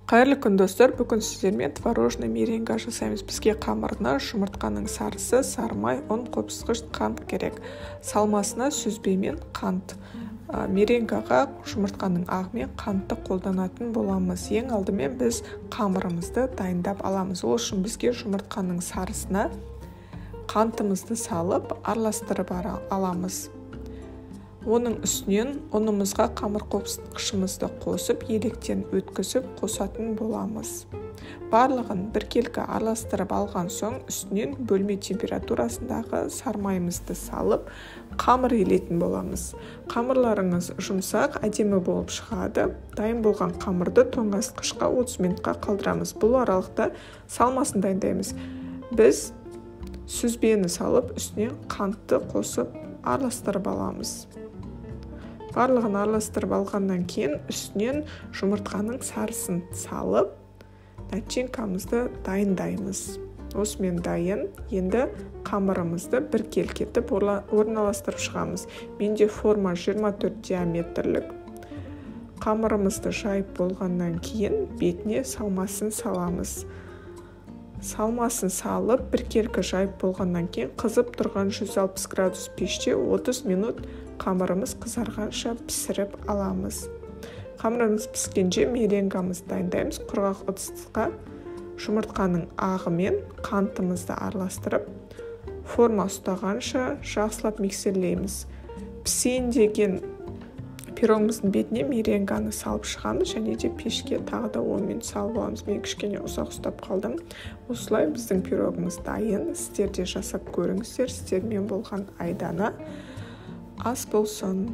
Қайырлы күн достар, бүгін сіздермен творожный меренга жасаймыз. Бізге қамырына жұмыртқаның сарысы, сары май, ұн, қопсытқыш, қант керек. Салмасына сүзбе мен қант. Меренгаға жұмыртқаның ағы мен қантты қолданатын боламыз. Ең алдымен біз қамырымызды дайындап аламыз. Ол үшін бізге жұмыртқаның сарысына қантымызды салып, араластырып аламыз. Оның үстінен ұнымызға қамыр қопсытқышымызды қосып, електен өткізіп қосатын боламыз. Барлығын біркелкі араластырып алған соң, үстінен бөлме температурасындағы сары майымызды салып, қамыр елетін боламыз. Қамырларыңыз жұмсақ, әдемі болып шығады. Дайын болған қамырды тоңазытқышқа 30 минутқа қалдырамыз. Бұл аралықта салмасын дайындаймыз. Біз сүзбені салып, үстінен қантты қосып араластырып аламыз. Барлығын араластырып алғаннан кейін үстінен жұмыртқаның сарысын салып, начинкамызды дайындаймыз. Осымен дайын. Енді қамырымызды біркелкетіп орналастырып шығамыз. Менде форма 24 диаметрлік. Қамырымызды жайып болғаннан кейін бетіне салмасын саламыз. Салмасын салып, біркелкі жайып болғаннан кейін қызып тұрған 160 градус пеште 30 минут қамырымыз қызарғанша пісіріп аламыз. Қамырымыз піскенше меренгамызды дайындаймыз. Құрғақ ыдысқа жұмыртқаның ағы мен қантымызды араластырып, форма ұстағанша жақсылап миксерлейміз. Пісейін деген пирогымыздың бетіне меренганы салып шығамыз, және де пешке тағы да 10 минут салып аламыз. Мен кішкене ұзақ ұстап қалдым. Осылай біздің пирогымыз дайын. Сіздер де жасап көріңіздер. Сіздермен болған Айдана. Ас болсын.